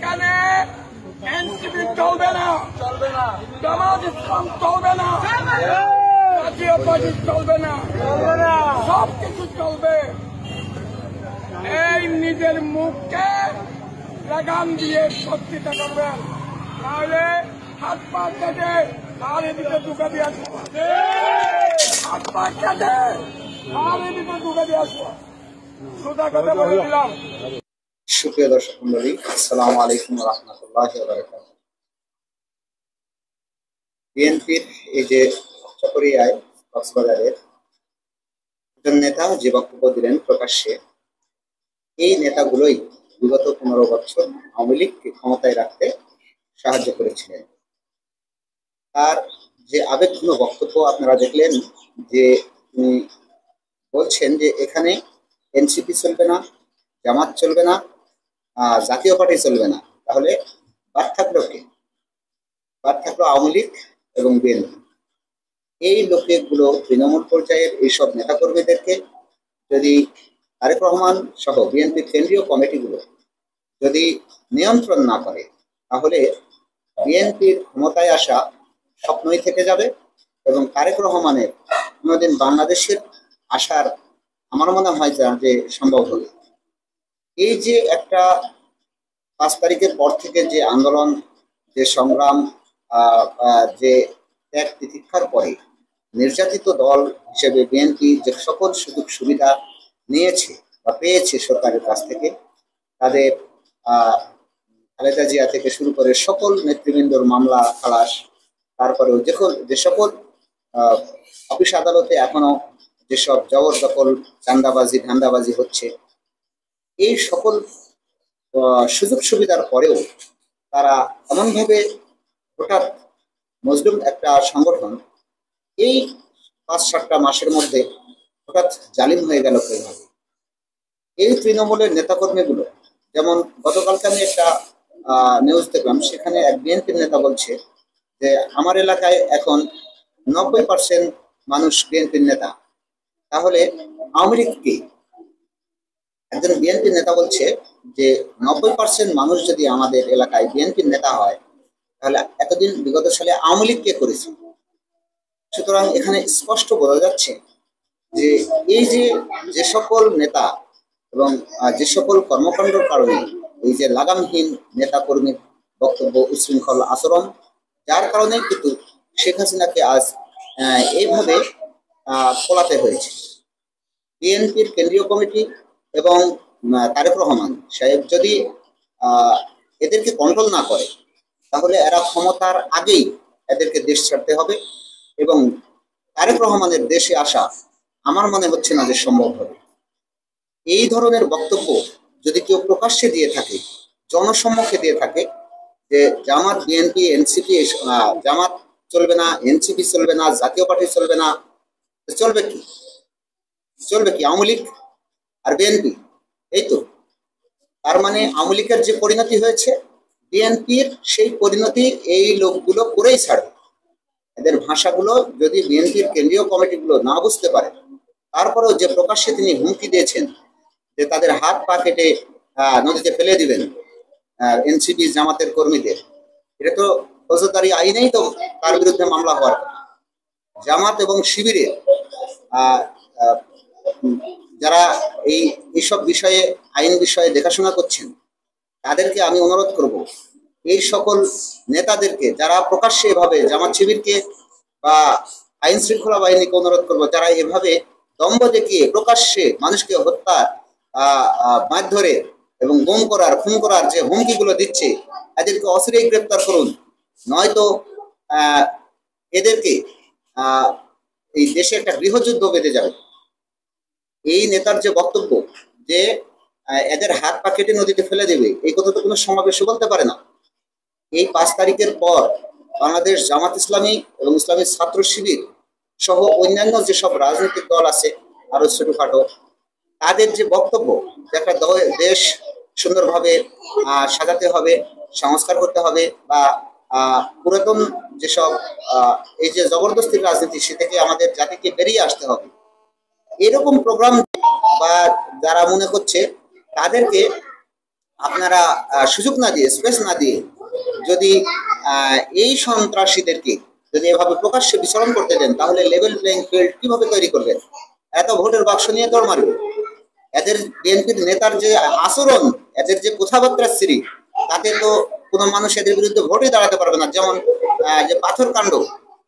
এখানে এনসিপি চলবে না, জামাত ইসলাম চলবে না, জাতীয় পার্টি চলবে না, সবকিছু চলবে। এই নিজের মুখকে লাগাম দিয়ে সত্যিটা করবেন, নাহলে হাত পা কেটে আর এদিকে ঢুকে দিয়ে আসবো, হাত পা কেটে আর এদিকে ঢুকে দিয়ে আসবো। সোজা কথা বলে দিলাম। সুপ্রিয় দর্শক মন্ডলী, আসসালামু আলাইকুম ওয়া রাহমাতুল্লাহি ওয়া বারাকাতুহু। বিএনপির এই যে চকরিয়ায় কক্সবাজারের একজন নেতা যে বক্তব্য দিলেন প্রকাশ্যে, এই নেতাগুলোই বিগত 15 বছর আওয়ামী লীগকে ক্ষমতায় রাখতে সাহায্য করেছিলেন। তার যে আবেগঘন বক্তব্য আপনারা দেখলেন, যে তিনি বলছেন যে এখানে এনসিপি চলবে না, জামাত চলবে না, জাতীয় পার্টি চলবে না, তাহলে বাদ থাকলো কে? বাদ থাকলো আওয়ামী লীগ এবং বিএনপি। এই লোকগুলো তৃণমূল পর্যায়ের এইসব নেতাকর্মীদেরকে যদি তারেক রহমান সহ বিএনপির কেন্দ্রীয় কমিটিগুলো যদি নিয়ন্ত্রণ না করে, তাহলে বিএনপির ক্ষমতায় আসা স্বপ্নই থেকে যাবে এবং তারেক রহমানের কোনোদিন বাংলাদেশের আসার আমার মনে হয় যে সম্ভব হবে। এই যে একটা 5 তারিখের পর থেকে যে আন্দোলন, যে সংগ্রাম, যে ত্যাগ তিতিক্ষার পরে নির্যাতিত দল হিসেবে বিএনপি যে সকল সুযোগ সুবিধা নিয়েছে বা পেয়েছে সরকারের কাছ থেকে, তাদের খালেদা জিয়া থেকে শুরু করে সকল নেতৃবৃন্দর মামলা খালাস, তারপরেও যে সকল অফিস আদালতে এখনো যেসব জবরদখল, চাঁদাবাজি, ধান্দাবাজি হচ্ছে, এই সকল সুযোগ সুবিধার পরেও তারা এমনভাবে হঠাৎ মজলুম একটা সংগঠন এই 5-7টা মাসের মধ্যে হঠাৎ জালিম হয়ে গেল কিভাবে? এই তৃণমূলের নেতাকর্মীগুলো, যেমন গতকালকে আমি একটা নিউজ দেখলাম, সেখানে এক বিএনপির নেতা বলছে যে আমার এলাকায় এখন 90% মানুষ বিএনপির নেতা, তাহলে আওয়ামী লীগ কি? একজন বিএনপির নেতা বলছে যে 90% মানুষ যদি আমাদের এলাকায় বিএনপির নেতা হয়, তাহলে এতদিন বিগত সালে আওয়ামী লীগ কে করেছে? সুতরাং এখানে স্পষ্ট বোঝা যাচ্ছে যে এই যে সকল নেতা এবং যে সকল কর্মকাণ্ডের কারণে এই যে লাগামহীন নেতা কর্মীর বক্তব্য, উচ্ছৃঙ্খল আচরণ, যার কারণে কিন্তু শেখ হাসিনাকে আজ এইভাবে পলাতে হয়েছে। বিএনপির কেন্দ্রীয় কমিটি এবং তারেক রহমান সাহেব যদি এদেরকে কন্ট্রোল না করে, তাহলে এরা ক্ষমতার আগেই এদেরকে দেশ ছাড়তে হবে এবং তারেক রহমানের দেশে আসা আমার মনে হচ্ছে না যে সম্ভব হবে। এই ধরনের বক্তব্য যদি কেউ প্রকাশ্যে দিয়ে থাকে, জনসম্মুখে দিয়ে থাকে, যে জামাত, বিএনপি, এনসিপি, জামাত চলবে না, এনসিপি চলবে না, জাতীয় পার্টি চলবে না, চলবে কি? আওয়ামী লীগ আর বিএনপি, এই তো। তার মানে আওয়ামী লীগের যে পরিণতি হয়েছে, বিএনপির সেই পরিণতি এই লোকগুলো করেই ছাড়বে। এদের ভাষাগুলো যদি বিএনপির কেন্দ্রীয় কমিটিগুলো না বুঝতে পারে, তারপরেও যে প্রকাশ্যে তিনি হুমকি দিয়েছেন যে তাদের হাত পা কেটে নদীতে ফেলে দিবেন এনসিপি জামাতের কর্মীদের, এটা তো ফৌজদারি আইনেই তো তার বিরুদ্ধে মামলা হওয়ার কথা। জামাত এবং শিবিরের যারা এইসব বিষয়ে, আইন বিষয়ে দেখাশোনা করছেন, তাদেরকে আমি অনুরোধ করব, এই সকল নেতাদেরকে যারা প্রকাশ্যে এভাবে, জামাত শিবিরকে বা আইন শৃঙ্খলা বাহিনীকে অনুরোধ করব, যারা এভাবে দম্ভ দেখিয়ে প্রকাশ্যে মানুষকে হত্যা, মারধরে এবং গুম করার, খুন করার যে হুমকিগুলো দিচ্ছে, এদেরকে অচিরেই গ্রেপ্তার করুন, নয়তো এদেরকে এই দেশে একটা গৃহযুদ্ধ বেঁধে যাবে। এই নেতার যে বক্তব্য যে এদের হাত পা কেটে নদীতে ফেলে দেবে, এই কথা তো কোনো সমাবেশে বলতে পারে না। এই 5 তারিখের পর বাংলাদেশ জামাত ইসলামী এবং ইসলামী ছাত্র শিবির সহ অন্যান্য যেসব রাজনৈতিক দল আছে আরো ছোটখাটো, তাদের যে বক্তব্য যে একটা দেশ সুন্দরভাবে সাজাতে হবে, সংস্কার করতে হবে, বা পুরাতন যেসব এই যে জবরদস্তির রাজনীতি, সে থেকে আমাদের জাতিকে বেরিয়ে আসতে হবে, এরকম প্রোগ্রাম বা যারা মনে করছে, তাদেরকে আপনারা সুযোগ না দিয়ে, স্পেস না দিয়ে যদি এই সন্ত্রাসীদেরকে যদি এভাবে প্রকাশ্যে বিচরণ করতে দেন, তাহলে লেভেল প্লেইং ফিল্ড কিভাবে তৈরি করবেন? এত ভোটের বাক্স নিয়ে দৌড় মারবে। এদের বিএনপির নেতার যে আচরণ, এদের যে কথাবার্তা শ্রী, তাতে তো কোনো মানুষ এদের বিরুদ্ধে ভোটে দাঁড়াতে পারবে না। যেমন যে পাথরকাণ্ড,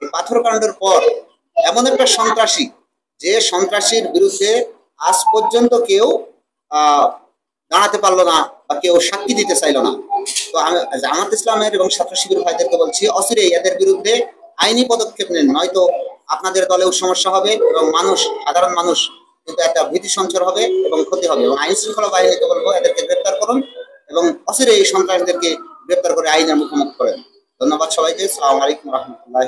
এই পাথরকাণ্ডের পর এমন একটা সন্ত্রাসী, যে সন্ত্রাসীর বিরুদ্ধে আজ পর্যন্ত কেউ দাঁড়াতে পারলো না বা কেউ সাক্ষী দিতে চাইলো না। তো আমি জামাত ইসলামের এবং ছাত্র শিবির ভাইদেরকে বলছি, অচিরেই এদের বিরুদ্ধে আইনি পদক্ষেপ নেন, নয়তো আপনাদের দলেও সমস্যা হবে এবং মানুষ, সাধারণ মানুষ কিন্তু একটা ভীতি সঞ্চার হবে এবং ক্ষতি হবে। এবং আইন শৃঙ্খলা বাহিনীকে বলবো, এদেরকে গ্রেপ্তার করুন এবং অচিরেই এই সন্ত্রাসীদেরকে গ্রেপ্তার করে আইনের মুখোমুখি করেন। ধন্যবাদ সবাইকে। আসসালামু আলাইকুম রহমতুল্লাহ।